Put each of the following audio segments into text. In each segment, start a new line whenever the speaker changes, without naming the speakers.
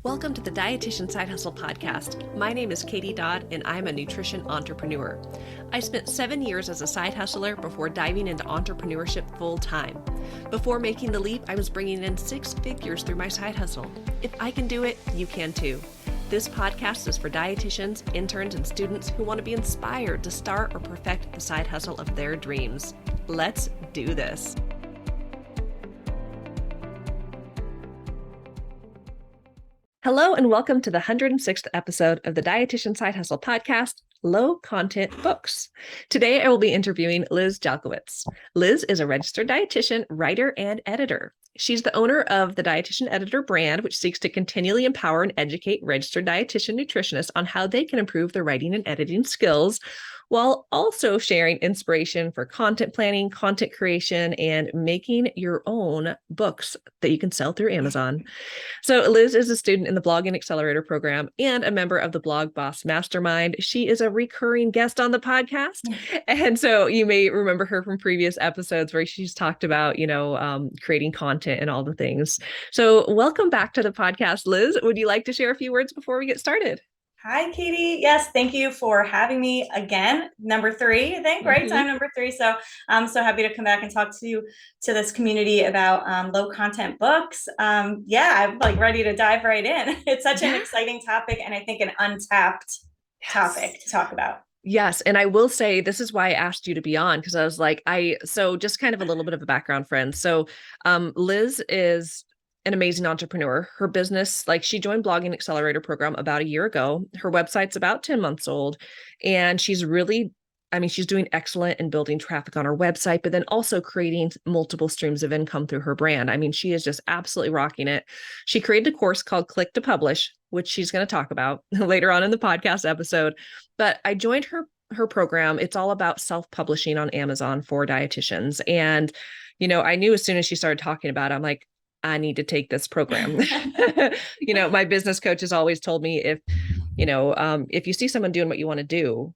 Welcome to the Dietitian Side Hustle podcast. My name is Katie Dodd, and I'm a nutrition entrepreneur. I spent 7 years as a side hustler before diving into entrepreneurship full time. Before making the leap, I was bringing in 6 figures through my side hustle. If I can do it, you can too. This podcast is for dietitians, interns, and students who want to be inspired to start or perfect the side hustle of their dreams. Let's do this. Hello and welcome to the 106th episode of the Dietitian Side Hustle podcast, Low Content Books. Today I will be interviewing Liz Jalkowitz. Liz is a registered dietitian, writer, and editor. She's the owner of the Dietitian Editor brand, which seeks to continually empower and educate registered dietitian nutritionists on how they can improve their writing and editing skills, while also sharing inspiration for content planning, content creation, and making your own books that you can sell through Amazon. So Liz is a student in the Blogging Accelerator program and a member of the Blog Boss Mastermind. She is a recurring guest on the podcast. And so you may remember her from previous episodes where she's talked about, creating content and all the things. So welcome back to the podcast, Liz. Would you like to share a few words before we get started?
Hi, Katie. Yes, thank you for having me again. Number 3, I think, right? Time number 3. So I'm so happy to come back and talk to this community about low content books. I'm ready to dive right in. It's such an exciting topic, and I think an untapped topic to talk about.
Yes. And I will say, this is why I asked you to be on, because I was like, so just kind of a little bit of a background, friend. So Liz is an amazing entrepreneur. Her business, she joined Blogging Accelerator program about a year ago. Her website's about 10 months old, and she's doing excellent in building traffic on her website, but then also creating multiple streams of income through her brand. I mean, she is just absolutely rocking it. She created a course called Click to Publish, which she's going to talk about later on in the podcast episode. But I joined her program. It's all about self-publishing on Amazon for dietitians. And, I knew as soon as she started talking about it, I'm like, I need to take this program. My business coach has always told me if you see someone doing what you want to do,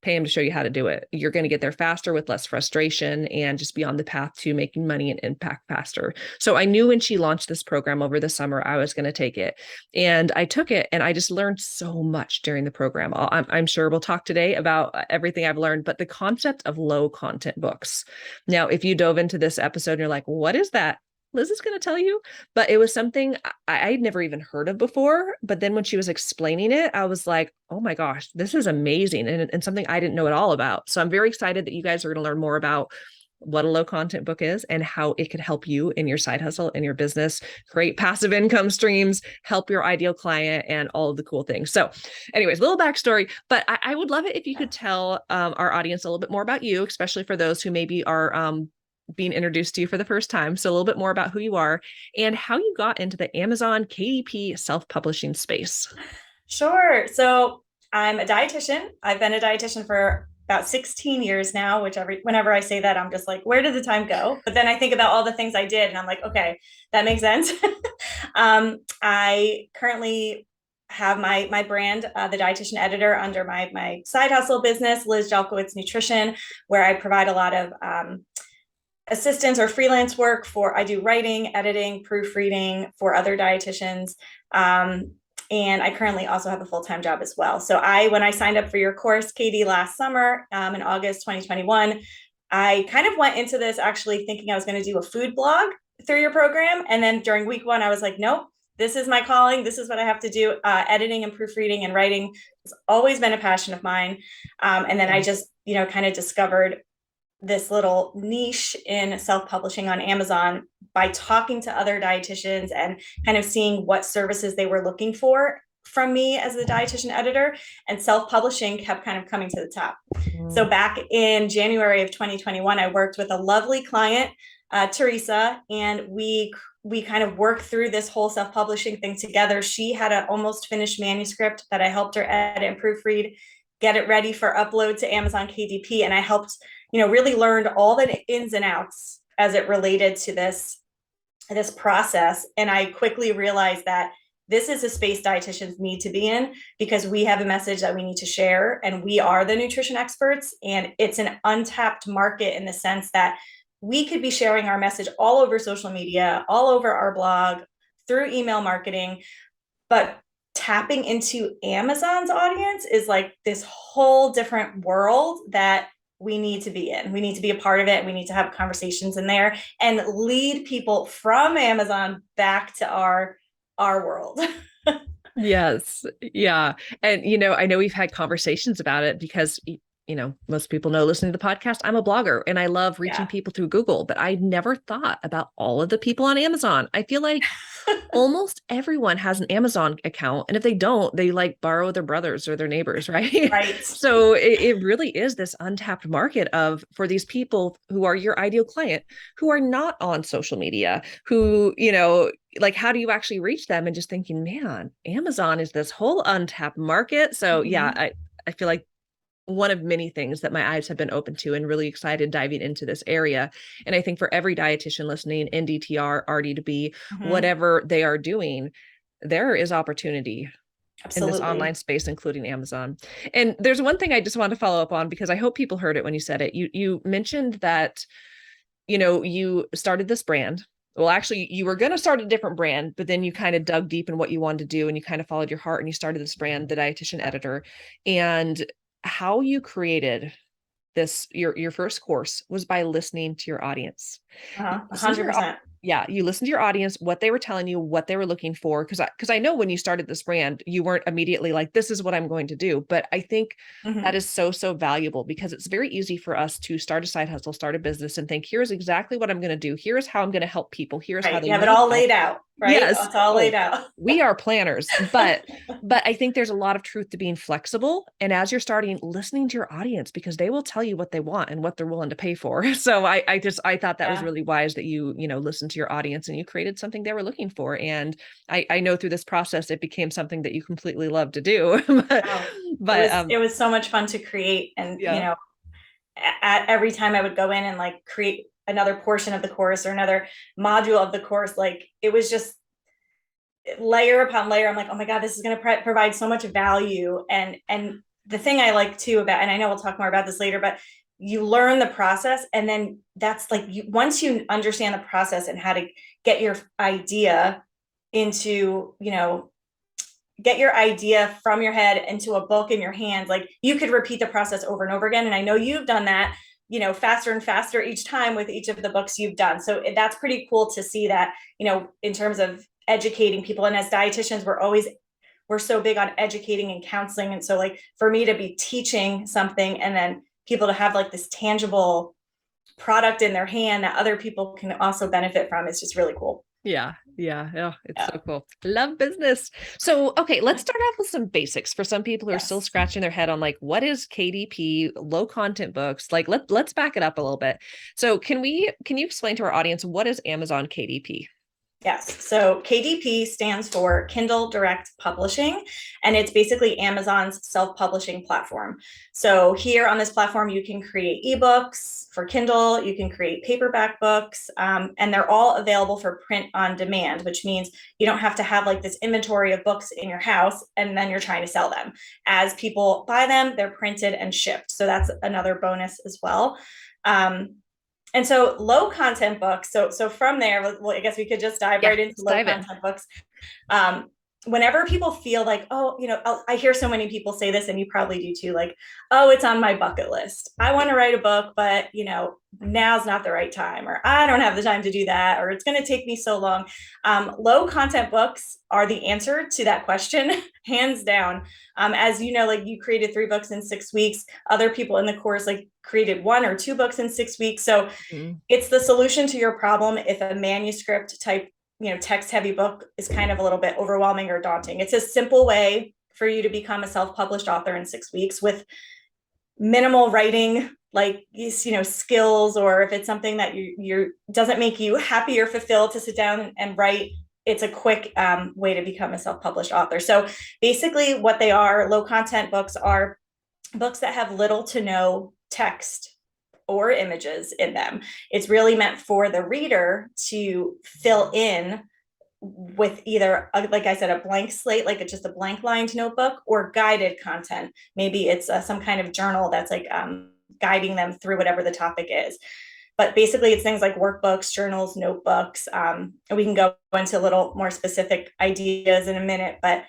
pay them to show you how to do it. You're going to get there faster with less frustration and just be on the path to making money and impact faster. So I knew when she launched this program over the summer, I was going to take it. And I took it, and I just learned so much during the program. I'm sure we'll talk today about everything I've learned, but the concept of low content books. Now, if you dove into this episode and you're like, what is that? Liz is going to tell you, but it was something I'd never even heard of before. But then when she was explaining it, I was like, oh my gosh, this is amazing. And something I didn't know at all about. So I'm very excited that you guys are going to learn more about what a low content book is and how it could help you in your side hustle, in your business, create passive income streams, help your ideal client, and all of the cool things. So anyways, a little backstory, but I would love it if you could tell our audience a little bit more about you, especially for those who maybe are being introduced to you for the first time. So a little bit more about who you are and how you got into the Amazon KDP self-publishing space.
Sure. So I'm a dietitian. I've been a dietitian for about 16 years now, whenever I say that, I'm just like, where did the time go? But then I think about all the things I did and I'm like, okay, that makes sense. I currently have my brand, the Dietitian Editor, under my side hustle business, Liz Jalkowitz Nutrition, where I provide a lot of assistance or freelance work I do writing, editing, proofreading for other dietitians. And I currently also have a full-time job as well. So when I signed up for your course, Katie, last summer, in August 2021, I kind of went into this actually thinking I was going to do a food blog through your program. And then during week 1, I was like, nope, this is my calling. This is what I have to do. Editing and proofreading and writing has always been a passion of mine. And then I just, kind of discovered this little niche in self-publishing on Amazon by talking to other dietitians and kind of seeing what services they were looking for from me as the dietitian editor, and self-publishing kept kind of coming to the top. So back in January of 2021, I worked with a lovely client, Teresa, and we kind of worked through this whole self-publishing thing together. She had an almost finished manuscript that I helped her edit and proofread, get it ready for upload to Amazon KDP. And I helped, really learned all the ins and outs as it related to this process. And I quickly realized that this is a space dietitians need to be in, because we have a message that we need to share, and we are the nutrition experts. And it's an untapped market in the sense that we could be sharing our message all over social media, all over our blog, through email marketing, But tapping into Amazon's audience is like this whole different world that we need to be in. We need to be a part of it. We need to have conversations in there and lead people from Amazon back to our world.
Yes. Yeah. And, I know we've had conversations about it because, most people know listening to the podcast, I'm a blogger and I love reaching
Yeah.
people through Google, but I never thought about all of the people on Amazon. I feel like almost everyone has an Amazon account. And if they don't, they like borrow their brothers or their neighbors, right?
Right.
So it really is this untapped market for these people who are your ideal client, who are not on social media, who, like, how do you actually reach them? And just thinking, man, Amazon is this whole untapped market. So yeah,
Mm-hmm.
I feel like one of many things that my eyes have been open to and really excited diving into this area. And I think for every dietitian listening, NDTR, RD2B,
Mm-hmm.
whatever they are doing, there is opportunity in this online
Absolutely.
space, including Amazon. And there's one thing I just want to follow up on because I hope people heard it when you said it. You mentioned that, you started this brand. Well, actually, you were going to start a different brand, but then you kind of dug deep in what you wanted to do and you kind of followed your heart and you started this brand, the Dietitian Editor. And how you created your first course was by listening to your audience. You
Uh-huh.
listened to your
100%.
yeah, you listened to your audience, what they were telling you, what they were looking for. Because I know when you started this brand, you weren't immediately like, this is what I'm going to do. But I think that
Mm-hmm.
is so, so valuable because it's very easy for us to start a side hustle, start a business, and think, here's exactly what I'm going to do. Here's how I'm going to help people. Here's how
Right.
they
You have it
need
all
help.
laid out, right?
Yes.
It's all laid
Oh,
out.
we are planners, but I think there's a lot of truth to being flexible. And as you're starting, listening to your audience because they will tell you what they want and what they're willing to pay for. So I thought that was
Yeah.
really wise that you listened to your audience and you created something they were looking for. And I know through this process it became something that you completely love to do. but
Oh, it
but
was it was so much fun to create. And
yeah.
at every time I would go in and like create another portion of the course or another module of the course, like it was just layer upon layer. I'm like, oh my God, this is going to provide so much value. And the thing I like too about, and I know we'll talk more about this later, but you learn the process, and then that's like once you understand the process and how to get your idea into, get your idea from your head into a book in your hands, like you could repeat the process over and over again. And I know you've done that, faster and faster each time with each of the books you've done. So that's pretty cool to see that, in terms of educating people. And as dietitians, we're so big on educating and counseling. And so like for me to be teaching something and then people to have like this tangible product in their hand that other people can also benefit from is just really cool.
Yeah, yeah, yeah. It's
Yeah.
so cool. Love business. So, okay, let's start off with some basics for some people who are still
Yes.
scratching their head on like what is KDP, low content books? Like let's back it up a little bit. So, can you explain to our audience what is Amazon KDP?
Yes. So KDP stands for Kindle Direct Publishing, and it's basically Amazon's self-publishing platform. So here on this platform, you can create ebooks for Kindle, you can create paperback books, and they're all available for print on demand, which means you don't have to have like this inventory of books in your house and then you're trying to sell them. As people buy them, they're printed and shipped. So that's another bonus as well. And so low content books. So from there, well, I guess we could just dive
Yeah,
right into
let's
low
dive in.
content books. Um, Whenever people feel like, oh, I hear so many people say this, and you probably do too, like, oh, it's on my bucket list. I want to write a book, but now's not the right time, or I don't have the time to do that, or it's going to take me so long. Low content books are the answer to that question, hands down. As you know, like you created 3 books in 6 weeks. Other people in the course like created 1 or 2 books in 6 weeks. So
Mhm.
it's the solution to your problem if a manuscript type, text heavy book is kind of a little bit overwhelming or daunting. It's a simple way for you to become a self-published author in 6 weeks with minimal writing, like skills, or if it's something that you doesn't make you happy or fulfilled to sit down and write, it's a quick way to become a self-published author. So basically what they are, low content books are books that have little to no text or images in them. It's really meant for the reader to fill in with either, like I said, a blank slate, like it's just a blank lined notebook, or guided content. Maybe it's some kind of journal that's like guiding them through whatever the topic is. but basically it's things like workbooks, journals, notebooks. And we can go into a little more specific ideas in a minute, but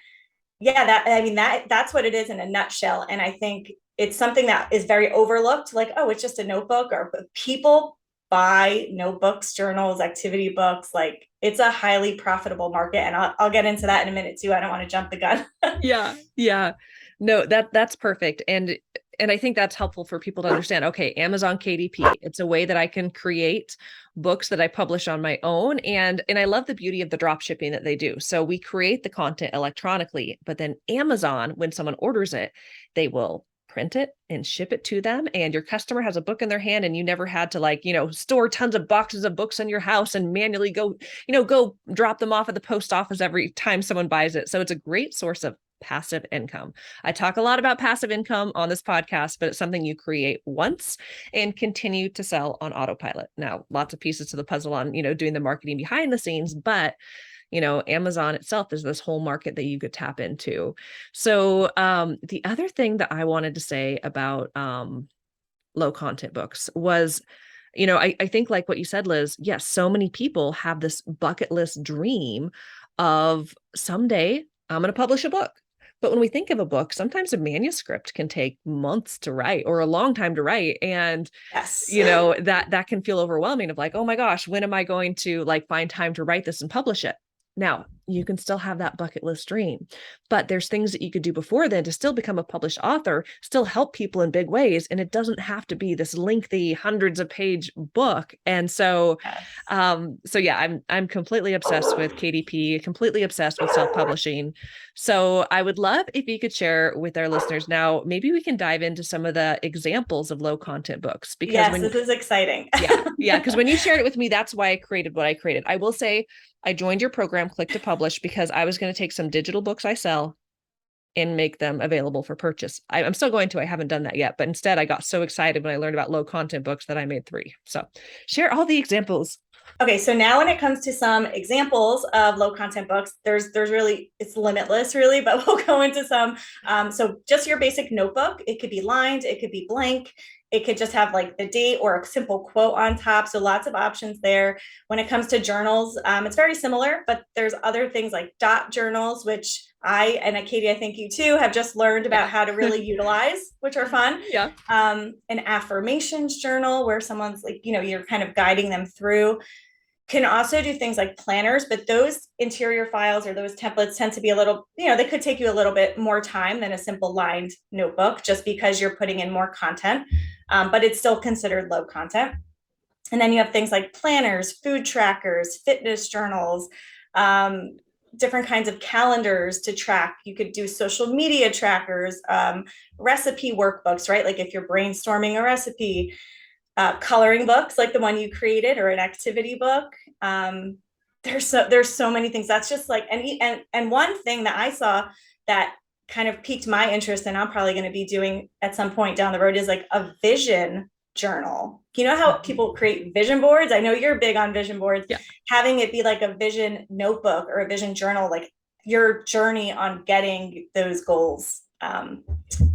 yeah, that's what it is in a nutshell. And I think it's something that is very overlooked, like, oh, it's just a notebook, or people buy notebooks, journals, activity books. Like, it's a highly profitable market. And I'll get into that in a minute too. I don't want to jump the gun.
Yeah. Yeah. No, that's perfect. And I think that's helpful for people to understand. Okay, Amazon KDP. It's a way that I can create books that I publish on my own. And I love the beauty of the drop shipping that they do. So we create the content electronically, but then Amazon, when someone orders it, they will print it and ship it to them. And your customer has a book in their hand, and you never had to, like, store tons of boxes of books in your house and manually go drop them off at the post office every time someone buys it. So it's a great source of passive income. I talk a lot about passive income on this podcast, but it's something you create once and continue to sell on autopilot. Now, lots of pieces to the puzzle on, doing the marketing behind the scenes, but Amazon itself is this whole market that you could tap into. So the other thing that I wanted to say about low content books was, I think like what you said, Liz, yes, so many people have this bucket list dream of someday I'm going to publish a book. But when we think of a book, sometimes a manuscript can take months to write or a long time to write. And,
Yes.
that can feel overwhelming of like, oh my gosh, when am I going to like find time to write this and publish it? Now, you can still have that bucket list dream, but there's things that you could do before then to still become a published author, still help people in big ways. And it doesn't have to be this lengthy hundreds of page book. And so, so yeah, I'm completely obsessed with KDP, completely obsessed with self-publishing. So I would love if you could share with our listeners now, maybe we can dive into some of the examples of low content books, because
yes, this is exciting.
yeah. Because when you shared it with me, that's why I created what I created. I will say I joined your program, Click to Publish, because I was going to take some digital books I sell and make them available for purchase. I'm still going to, I haven't done that yet, but instead I got so excited when I learned about low content books that I made 3. So share all the examples.
Okay, so now when it comes to some examples of low content books, there's really, it's limitless really, but we'll go into some. So just your basic notebook, it could be lined, it could be blank, it could just have like the date or a simple quote on top. So lots of options there. When it comes to journals, it's very similar, but there's other things like dot journals, which Katie, I think you too have just learned about how to really utilize, which are fun.
Yeah.
An affirmations journal where someone's like, you're kind of guiding them through. Can also do things like planners, but those interior files or those templates tend to be a little, they could take you a little bit more time than a simple lined notebook, just because you're putting in more content, but it's still considered low content. And then you have things like planners, food trackers, fitness journals, different kinds of calendars to track. You could do social media trackers, recipe workbooks, right? Like if you're brainstorming a recipe, coloring books like the one you created, or an activity book. There's so many things. That's just like, and one thing that I saw that kind of piqued my interest, and I'm probably going to be doing at some point down the road, is like a vision journal. You know how people create vision boards? I know you're big on vision boards.
Yeah.
Having it be like a vision notebook or a vision journal, like your journey on getting those goals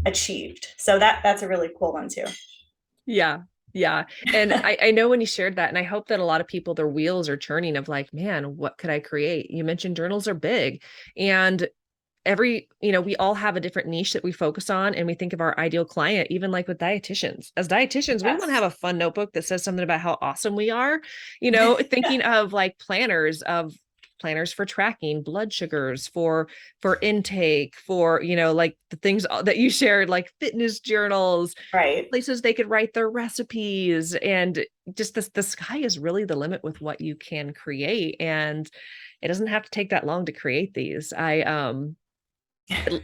achieved. So that's a really cool one too.
Yeah. Yeah. And I know when you shared that, and I hope that a lot of people, their wheels are churning of like, man, what could I create? You mentioned journals are big, and we all have a different niche that we focus on, and we think of our ideal client, even like with dietitians. As dietitians, we want to have a fun notebook that says something about how awesome we are, thinking of like planners for tracking blood sugars, for intake, for, like the things that you shared, like fitness journals,
right?
Places they could write their recipes. And just the sky is really the limit with what you can create. And it doesn't have to take that long to create these.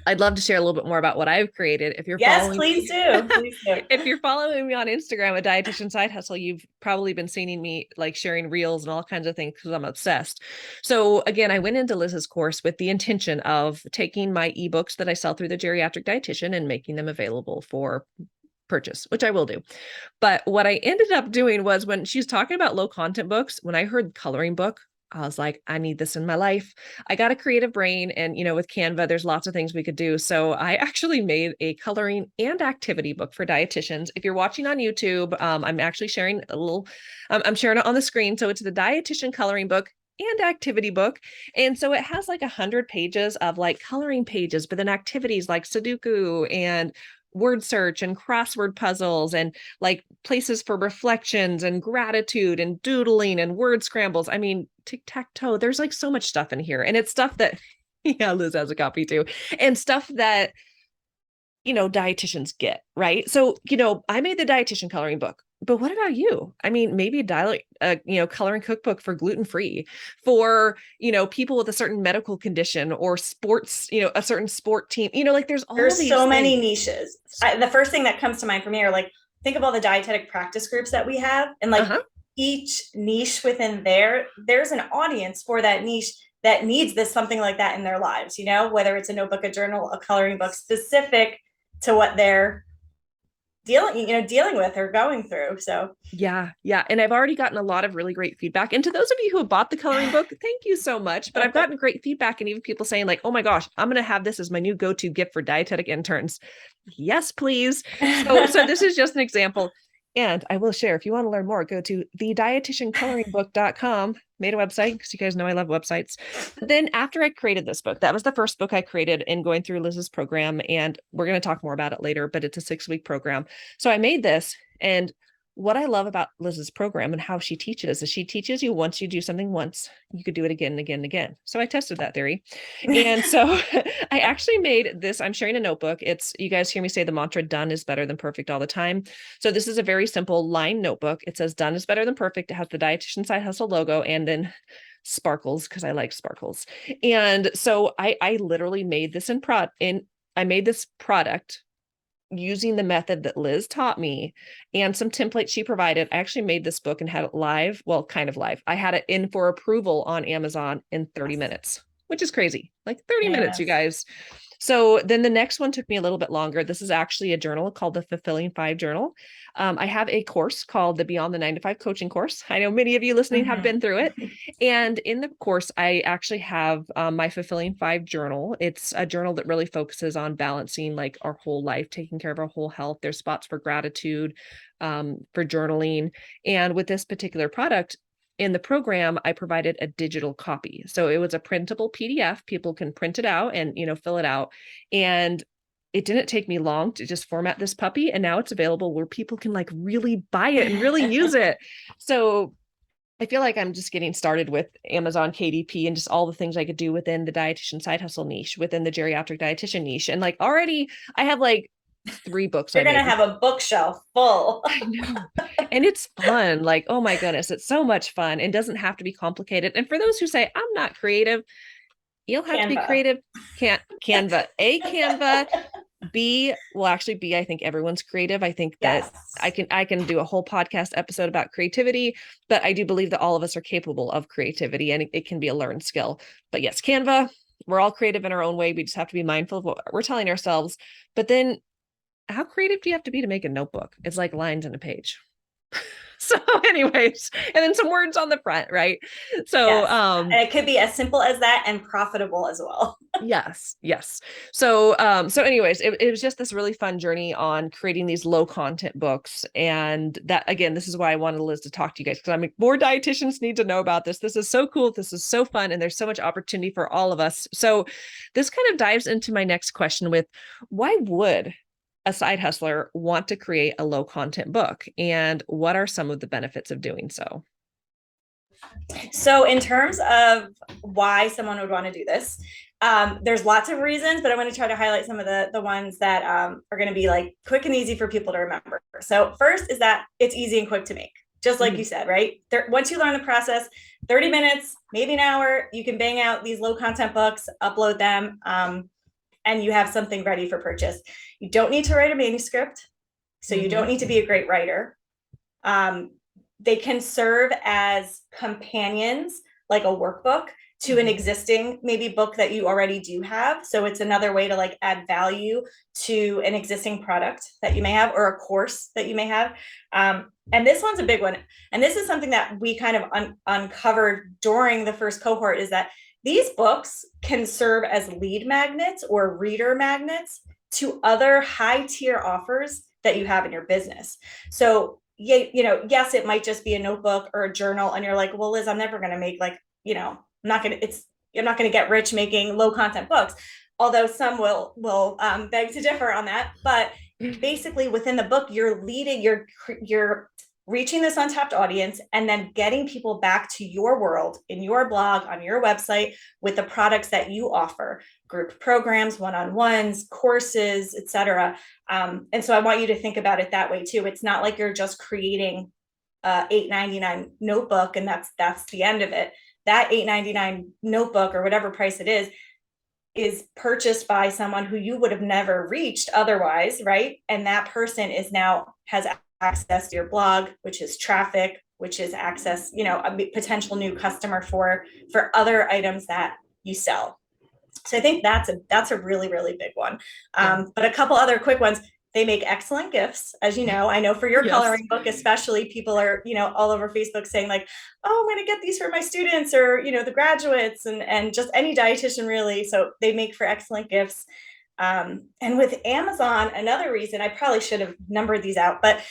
I'd love to share a little bit more about what I've created. If you're following
please do. Please do.
If you're following me on Instagram, a dietitian side hustle, you've probably been seeing me like sharing reels and all kinds of things because I'm obsessed. So again, I went into Liz's course with the intention of taking my ebooks that I sell through the Geriatric Dietitian and making them available for purchase, which I will do. But what I ended up doing was, when she's talking about low content books, when I heard coloring book, I was like, I need this in my life. I got a creative brain, and with Canva, there's lots of things we could do. So I actually made a coloring and activity book for dietitians. If you're watching on YouTube, I'm actually sharing a little, I'm sharing it on the screen. So it's the dietitian coloring book and activity book. And so it has like 100 pages of like coloring pages, but then activities like Sudoku and word search and crossword puzzles and like places for reflections and gratitude and doodling and word scrambles. I mean, tic-tac-toe, there's like so much stuff in here. And it's stuff that, yeah, Liz has a copy too, and stuff that, dietitians get, right? So, I made the dietitian coloring book, but what about you? I mean, maybe coloring cookbook for gluten-free, for, people with a certain medical condition or sports, a certain sport team, like there's all
There's
these
so many
things.
niches. The first thing that comes to mind for me are like, think of all the dietetic practice groups that we have, and like
Uh-huh.
each niche within there's an audience for that niche that needs this, something like that in their lives, whether it's a notebook, a journal, a coloring book specific to what they're dealing with or going through. So
Yeah, yeah. And I've already gotten a lot of really great feedback. And to those of you who have bought the coloring book, thank you so much. But I've gotten great feedback, and even people saying, like, oh my gosh, I'm going to have this as my new go-to gift for dietetic interns. Yes, please. So this is just an example. And I will share, if you want to learn more, go to thedietitiancoloringbook.com. Made a website because you guys know I love websites. But then after I created this book, that was the first book I created in going through Liz's program. And we're going to talk more about it later, but it's a 6-week program. So I made this, and what I love about Liz's program and how she teaches is she teaches you, once you do something once, you could do it again and again and again. So I tested that theory. And so I actually made this. I'm sharing a notebook. You guys hear me say the mantra, done is better than perfect all the time. So this is a very simple line notebook. It says done is better than perfect. It has the Dietitian Side Hustle logo and then sparkles, because I like sparkles. And so I literally made this I made this product using the method that Liz taught me and some templates she provided. I actually made this book and had it live. Well, kind of live. I had it in for approval on Amazon in 30 minutes, which is crazy. Like 30 minutes, you
yes.
guys. So then the next one took me a little bit longer. This is actually a journal called the Fulfilling 5 Journal. I have a course called the Beyond the 9 to 5 coaching course. I know many of you listening have been through it. And in the course, I actually have my Fulfilling 5 journal. It's a journal that really focuses on balancing like our whole life, taking care of our whole health. There's spots for gratitude, for journaling. And with this particular product, in the program, I provided a digital copy. So it was a printable PDF. People can print it out and, fill it out. And it didn't take me long to just format this puppy. And now it's available where people can like really buy it and really use it. So I feel like I'm just getting started with Amazon KDP and just all the things I could do within the dietitian side hustle niche, within the geriatric dietitian niche. And like already I have like 3 books
You're
I
going to
made.
have a bookshelf full.
I know. And it's fun. Like, oh my goodness, it's so much fun and doesn't have to be complicated. And for those who say, I'm not creative, you don't have to be
Canva.
creative. Canva. Canva. B, I think everyone's creative. I think that
Yes.
I can do a whole podcast episode about creativity, but I do believe that all of us are capable of creativity, and it can be a learned skill. But yes, Canva, we're all creative in our own way. We just have to be mindful of what we're telling ourselves. But then how creative do you have to be to make a notebook? It's like lines in a page. So anyways, and then some words on the front, right? So
Yes. And it could be as simple as that and profitable as well.
yes. So anyways, it was just this really fun journey on creating these low content books. And that, again, this is why I wanted Liz to talk to you guys, because I'm like, more dietitians need to know about this. This is so cool. This is so fun. And there's so much opportunity for all of us. So this kind of dives into my next question with, why would a side hustler want to create a low content book, and what are some of the benefits of doing so?
So, in terms of why someone would want to do this, there's lots of reasons, but I'm going to try to highlight some of the ones that are going to be like quick and easy for people to remember. So, first is that it's easy and quick to make, just like you said, right? Once you learn the process, 30 minutes, maybe an hour, you can bang out these low content books, upload them, and you have something ready for purchase. You don't need to write a manuscript, so you don't need to be a great writer. They can serve as companions, like a workbook, to an existing maybe book that you already do have. So it's another way to like add value to an existing product that you may have or a course that you may have. And this one's a big one. And this is something that we kind of uncovered during the first cohort, is that these books can serve as lead magnets or reader magnets to other high tier offers that you have in your business. So, yes, it might just be a notebook or a journal. And you're like, well, Liz, I'm never going to make like, I'm not going to get rich making low content books. Although some will beg to differ on that. But basically within the book, you're reaching this untapped audience and then getting people back to your world in your blog, on your website, with the products that you offer, group programs, one-on-ones, courses, etc. And so I want you to think about it that way too. It's not like you're just creating a $8.99 notebook and that's the end of it. That $8.99 notebook or whatever price it is purchased by someone who you would have never reached otherwise, right? And that person has access to your blog, which is traffic, which is access, a potential new customer for other items that you sell. So I think that's a really, really big one. But a couple other quick ones. They make excellent gifts, as you know. I know for your coloring book, especially, people are, all over Facebook saying like, oh, I'm going to get these for my students or, the graduates and just any dietitian really. So they make for excellent gifts. And with Amazon, another reason, I probably should have numbered these out, but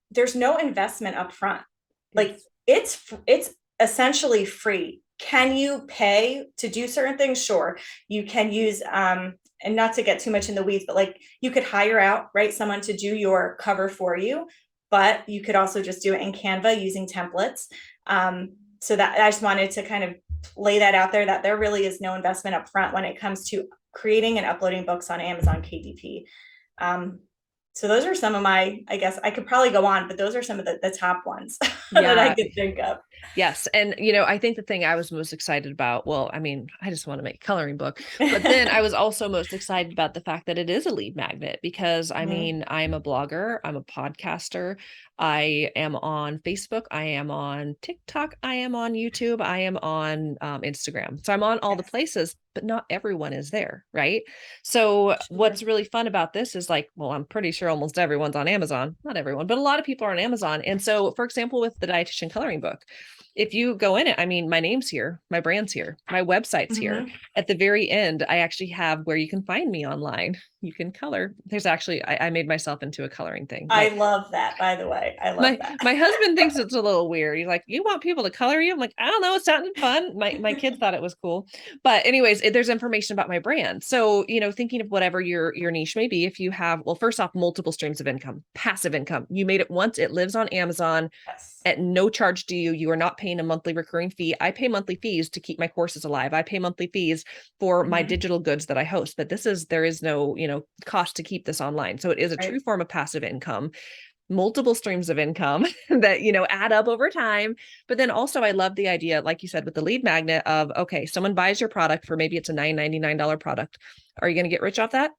there's no investment up front. Like it's essentially free. Can you pay to do certain things? Sure. You can use, and not to get too much in the weeds, but like you could hire out, right, someone to do your cover for you, but you could also just do it in Canva using templates. So that I just wanted to kind of lay that out there, that there really is no investment up front when it comes to creating and uploading books on Amazon KDP. So those are some of I guess I could probably go on, but those are some of the top ones that I could think of.
Yes. And, I think the thing I was most excited about, well, I mean, I just want to make a coloring book, but then I was also most excited about the fact that it is a lead magnet because I mean, I'm a blogger, I'm a podcaster, I am on Facebook, I am on TikTok, I am on YouTube, I am on Instagram. So I'm on all the places, but not everyone is there. Right. So what's really fun about this is like, well, I'm pretty sure almost everyone's on Amazon, not everyone, but a lot of people are on Amazon. And so, for example, with the Dietitian coloring book, if you go in it, I mean, my name's here, my brand's here, my website's here. At the very end, I actually have where you can find me online. You can color. There's actually, I made myself into a coloring thing.
I love that, by the way. I love that.
My husband thinks it's a little weird. He's like, you want people to color you? I'm like, I don't know. It sounded fun. My kids thought it was cool. But anyways, there's information about my brand. So, thinking of whatever your niche may be, if you have, well, first off, multiple streams of income, passive income, you made it once, it lives on Amazon.
Yes.
At no charge to you. You are not paying a monthly recurring fee. I pay monthly fees to keep my courses alive. I pay monthly fees for my digital goods that I host, but there is no, cost to keep this online. So it is a true form of passive income, multiple streams of income that, add up over time. But then also I love the idea, like you said, with the lead magnet of, okay, someone buys your product for maybe it's a $9.99 product. Are you going to get rich off that?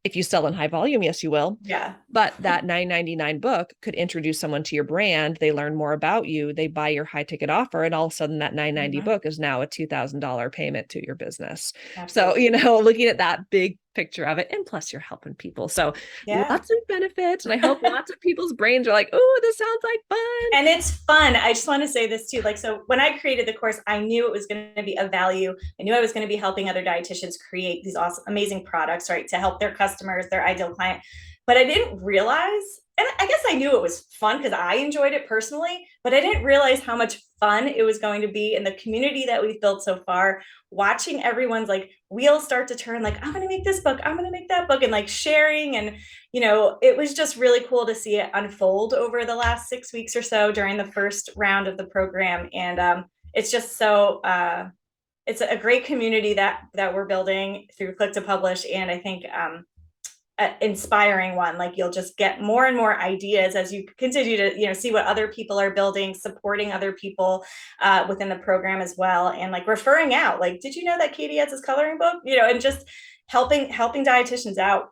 If you sell in high volume, yes, you will.
Yeah.
But that $9.99 book could introduce someone to your brand. They learn more about you. They buy your high ticket offer. And all of a sudden that $9.90 book is now a $2,000 payment to your business. Absolutely. So, looking at that big picture of it, and plus you're helping people. So lots of benefits. And I hope lots of people's brains are like, oh, this sounds like fun.
And it's fun. I just want to say this too. Like, so when I created the course, I knew it was going to be of value. I knew I was going to be helping other dietitians create these awesome, amazing products, right, to help their customers, their ideal client. But I didn't realize, and I guess I knew it was fun because I enjoyed it personally, but I didn't realize how much fun it was going to be in the community that we've built so far, watching everyone's like wheels start to turn, like, I'm going to make this book, I'm going to make that book, and like sharing. And, it was just really cool to see it unfold over the last 6 weeks or so during the first round of the program. And it's just so, it's a great community that we're building through Click to Publish. And I think, inspiring one. Like, you'll just get more and more ideas as you continue to see what other people are building, supporting other people within the program as well, and like referring out, like, did you know that Katie has this coloring book, and just helping dietitians out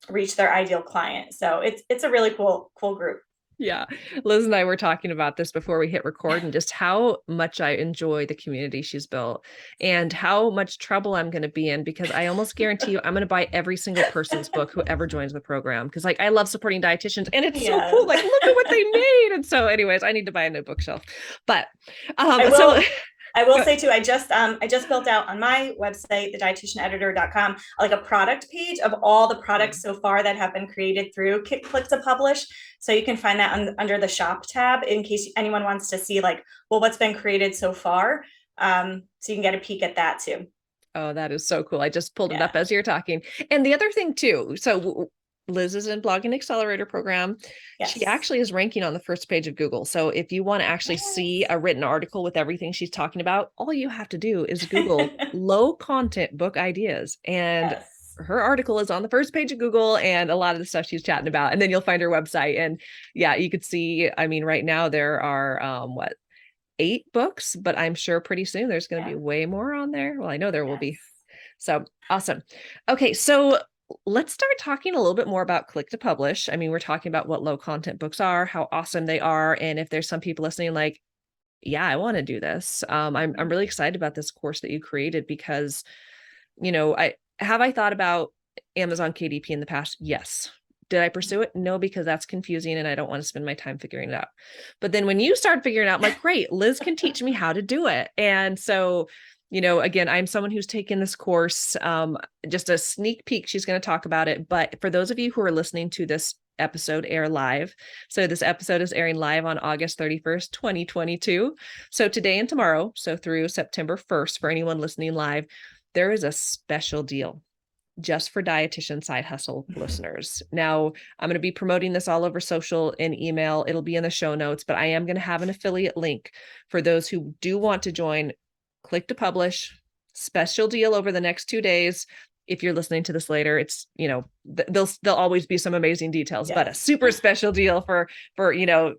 reach their ideal client. So it's a really cool group.
Yeah. Liz and I were talking about this before we hit record and just how much I enjoy the community she's built and how much trouble I'm going to be in because I almost guarantee you I'm going to buy every single person's book who ever joins the program because like I love supporting dietitians and it's so
Yes.
cool. Like look at what they made. And so anyways, I need to buy a new bookshelf. But
I
so
will I will say too, I just built out on my website, thedietitianeditor.com, like a product page of all the products so far that have been created through Click to Publish. So you can find that under the shop tab in case anyone wants to see like, well, what's been created so far. So you can get a peek at that too.
Oh, that is so cool. I just pulled it
Yeah.
up as you're talking. And the other thing too, so Liz is in Blogging Accelerator program. She
Yes.
actually is ranking on the first page of Google. So if you want to actually see
Yes.
a written article with everything she's talking about, all you have to do is Google low content book ideas. And
Yes.
her article is on the first page of Google and a lot of the stuff she's chatting about. And then you'll find her website. And yeah, you could see, I mean, right now there are what 8 books, but I'm sure pretty soon there's going to
Yeah.
be way more on there. Well, I know there will
Yes.
be. So awesome. Okay, so let's start talking a little bit more about Click to Publish. I mean, we're talking about what low content books are, how awesome they are, and if there's some people listening like, yeah, I want to do this. I'm really excited about this course that you created because, I thought about Amazon KDP in the past? Yes. Did I pursue it? No, because that's confusing and I don't want to spend my time figuring it out. But then when you start figuring it out, I'm like, great, Liz can teach me how to do it. And so, again, I'm someone who's taken this course, just a sneak peek. She's going to talk about it. But for those of you who are listening to this episode air live, so this episode is airing live on August 31st, 2022. So today and tomorrow, so through September 1st, for anyone listening live, there is a special deal just for dietitian side hustle listeners. Now, I'm going to be promoting this all over social and email. It'll be in the show notes, but I am going to have an affiliate link for those who do want to join. Click to Publish. Special deal over the next 2 days. If you're listening to this later, it's, there'll always be some amazing details, but a super special deal for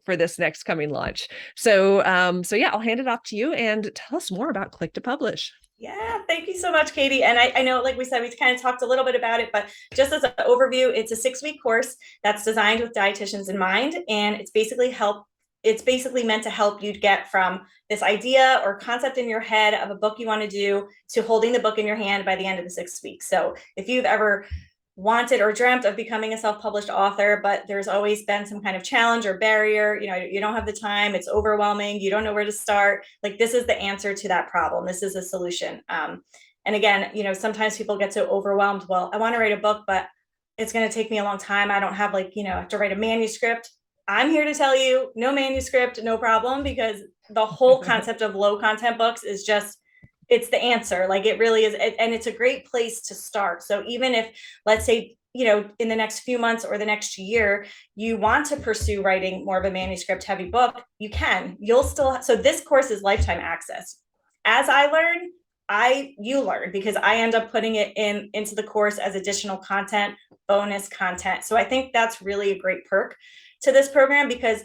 this next coming launch. So yeah, I'll hand it off to you and tell us more about Click to Publish.
Yeah, thank you so much, Katie. And I know, like we said, we kind of talked a little bit about it, but just as an overview, it's a 6-week course that's designed with dietitians in mind. And it's basically meant to help you get from this idea or concept in your head of a book you want to do to holding the book in your hand by the end of the 6 weeks. So if you've ever wanted or dreamt of becoming a self-published author, but there's always been some kind of challenge or barrier, you don't have the time, it's overwhelming, you don't know where to start, like this is the answer to that problem. This is a solution. And again, sometimes people get so overwhelmed. Well, I want to write a book, but it's going to take me a long time. I don't have I have to write a manuscript. I'm here to tell you, no manuscript, no problem, because the whole concept of low content books is just, it's the answer. Like it really is. And it's a great place to start. So even if, let's say, in the next few months or the next year, you want to pursue writing more of a manuscript heavy book, you can. So this course is lifetime access. As I learn, you learn, because I end up putting it into the course as additional content, bonus content. So I think that's really a great perk to this program, because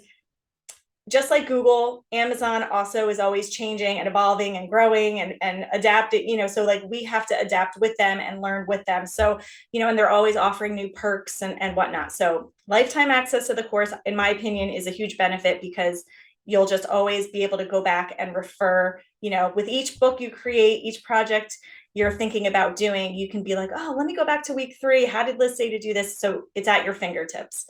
just like Google, Amazon also is always changing and evolving and growing and adapting, so like we have to adapt with them and learn with them. So, and they're always offering new perks and whatnot. So lifetime access to the course, in my opinion, is a huge benefit, because you'll just always be able to go back and refer, with each book you create, each project you're thinking about doing, you can be like, oh, let me go back to week 3. How did Liz say to do this? So it's at your fingertips.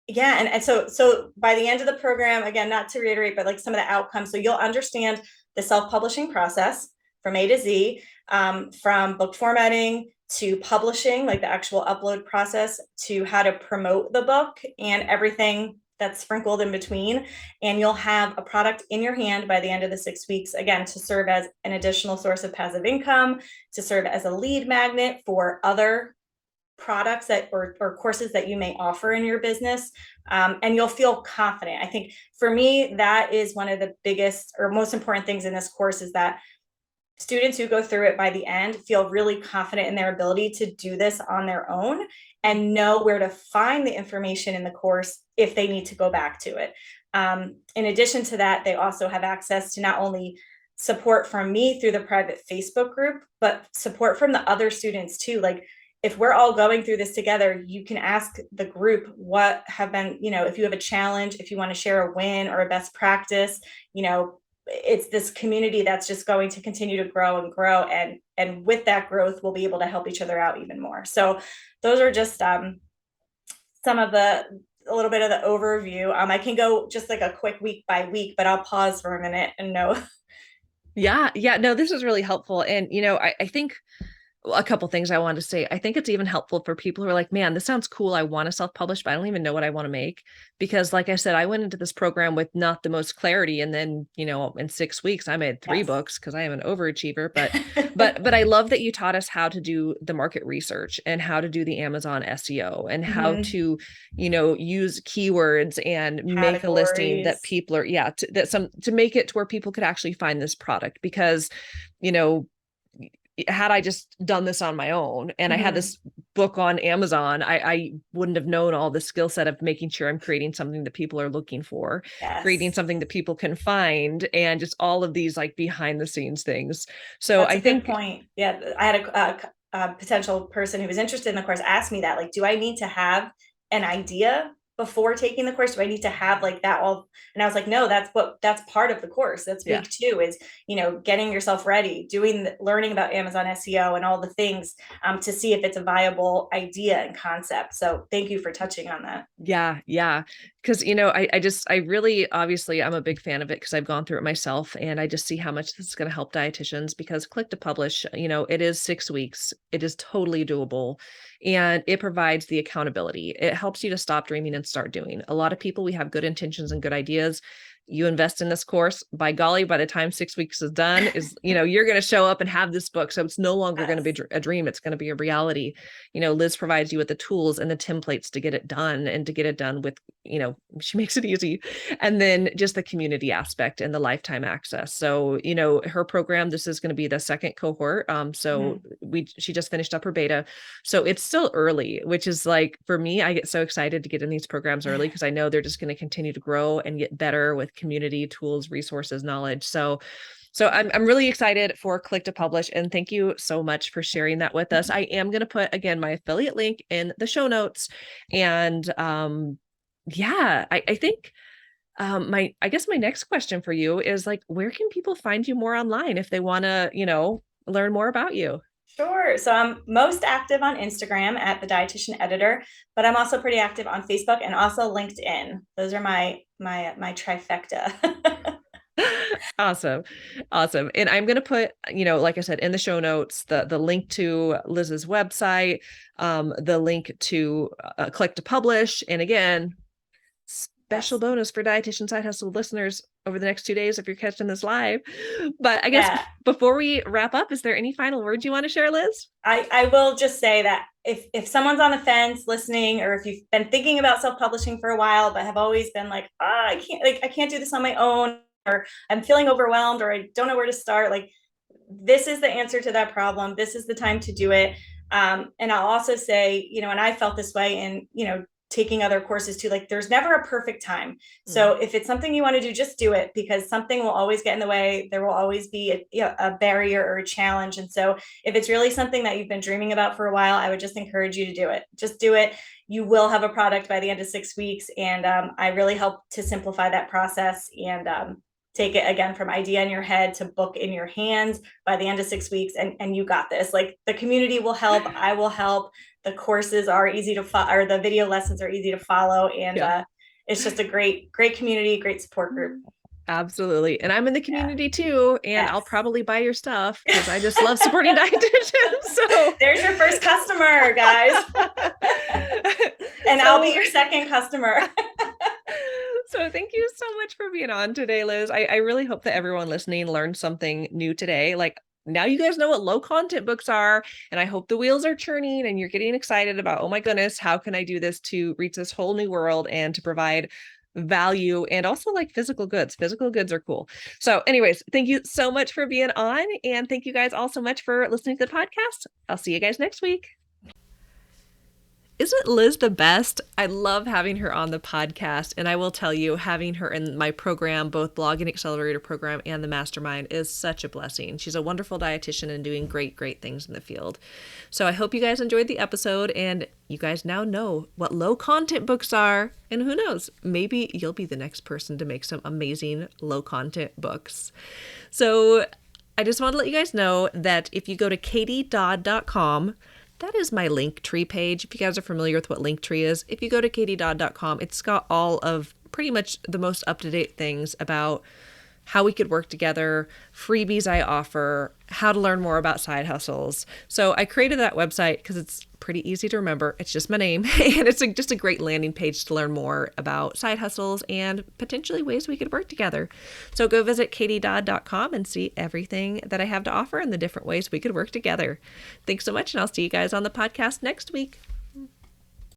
Yeah. And so by the end of the program, again, not to reiterate, but like some of the outcomes, so you'll understand the self-publishing process from A to Z, from book formatting to publishing, like the actual upload process, to how to promote the book and everything that's sprinkled in between. And you'll have a product in your hand by the end of the 6 weeks, again, to serve as an additional source of passive income, to serve as a lead magnet for other products or courses that you may offer in your business, and you'll feel confident. I think for me, that is one of the biggest or most important things in this course, is that students who go through it by the end feel really confident in their ability to do this on their own and know where to find the information in the course if they need to go back to it. In addition to that, they also have access to not only support from me through the private Facebook group, but support from the other students too. Like, if we're all going through this together, you can ask the group what have been, if you have a challenge, if you want to share a win or a best practice, it's this community that's just going to continue to grow and grow. And with that growth, we'll be able to help each other out even more. So those are just some of a little bit of the overview. I can go just like a quick week by week, but I'll pause for a minute and know.
Yeah, yeah, no, this is really helpful. And, I think a couple things I wanted to say. I think it's even helpful for people who are like, man, this sounds cool. I want to self-publish, but I don't even know what I want to make. Because like I said, I went into this program with not the most clarity. And then, in 6 weeks, I made 3 books because I am an overachiever. But I love that you taught us how to do the market research and how to do the Amazon SEO and how to, use keywords and make a listing that people are, to make it to where people could actually find this product. Because, had I just done this on my own and I had this book on Amazon, I wouldn't have known all the skill set of making sure I'm creating something that people are looking for, creating something that people can find, and just all of these like behind the scenes things. So
that's a good point. Yeah, I had a potential person who was interested in the course ask me that, like, do I need to have an idea before taking the course? Do I need to have like that all? And I was like, no, that's part of the course. That's week 2 is, getting yourself ready, learning about Amazon SEO and all the things to see if it's a viable idea and concept. So thank you for touching on that.
Yeah. Yeah. Cause I really, obviously I'm a big fan of it because I've gone through it myself, and I just see how much this is going to help dietitians. Because click to publish, it is 6 weeks. It is totally doable, and it provides the accountability. It helps you to stop dreaming and start doing. A lot of people, we have good intentions and good ideas. You invest in this course, by golly, by the time 6 weeks is done, you're going to show up and have this book. So it's no longer going to be a dream. It's going to be a reality. Liz provides you with the tools and the templates to get it done, and to get it done with, she makes it easy. And then just the community aspect and the lifetime access. So, her program, this is going to be the second cohort. She just finished up her beta. So it's still early, which is like, for me, I get so excited to get in these programs early because I know they're just going to continue to grow and get better with community, tools, resources, knowledge. So I'm really excited for Click to Publish, and thank you so much for sharing that with us. I am going to put, again, my affiliate link in the show notes. And I think I guess my next question for you is like, where can people find you more online if they want to, learn more about you?
Sure. So I'm most active on Instagram at the Dietitian Editor, but I'm also pretty active on Facebook and also LinkedIn. Those are my trifecta.
Awesome. And I'm going to put, like I said, in the show notes, the link to Liz's website, the link to Click to Publish. And again, special bonus for Dietitian Side Hustle listeners over the next 2 days if you're catching this live. But I guess before we wrap up, is there any final words you want to share, Liz?
I will just say that if someone's on the fence listening, or if you've been thinking about self-publishing for a while but have always been like, I can't do this on my own, or I'm feeling overwhelmed, or I don't know where to start, like, this is the answer to that problem. This is the time to do it. And I'll also say, and I felt this way in, taking other courses too, like, there's never a perfect time. So if it's something you want to do, just do it, because something will always get in the way. There will always be a barrier or a challenge. And so if it's really something that you've been dreaming about for a while, I would just encourage you to do it. Just do it. You will have a product by the end of 6 weeks. And I really help to simplify that process and take it, again, from idea in your head to book in your hands by the end of 6 weeks. And you got this. Like, the community will help. I will help. The courses are easy to follow, or the video lessons are easy to follow. And it's just a great community, great support group.
Absolutely. And I'm in the community too. And I'll probably buy your stuff because I just love supporting dietitians. So
there's your first customer, guys. And I'll be your second customer.
So thank you so much for being on today, Liz. I really hope that everyone listening learned something new today. Like, now you guys know what low content books are, and I hope the wheels are churning and you're getting excited about, oh my goodness, how can I do this to reach this whole new world and to provide value, and also like physical goods. Physical goods are cool. So anyways, thank you so much for being on, and thank you guys all so much for listening to the podcast. I'll see you guys next week. Isn't Liz the best? I love having her on the podcast. And I will tell you, having her in my program, both Blogging Accelerator program and the Mastermind, is such a blessing. She's a wonderful dietitian and doing great, great things in the field. So I hope you guys enjoyed the episode, and you guys now know what low content books are. And who knows, maybe you'll be the next person to make some amazing low content books. So I just want to let you guys know that if you go to katiedodd.com, that is my Linktree page. If you guys are familiar with what Linktree is, if you go to katiedodd.com, it's got all of pretty much the most up-to-date things about how we could work together, freebies I offer, how to learn more about side hustles. So I created that website because it's pretty easy to remember. It's just my name. And it's just a great landing page to learn more about side hustles and potentially ways we could work together. So go visit katiedodd.com and see everything that I have to offer and the different ways we could work together. Thanks so much, and I'll see you guys on the podcast next week.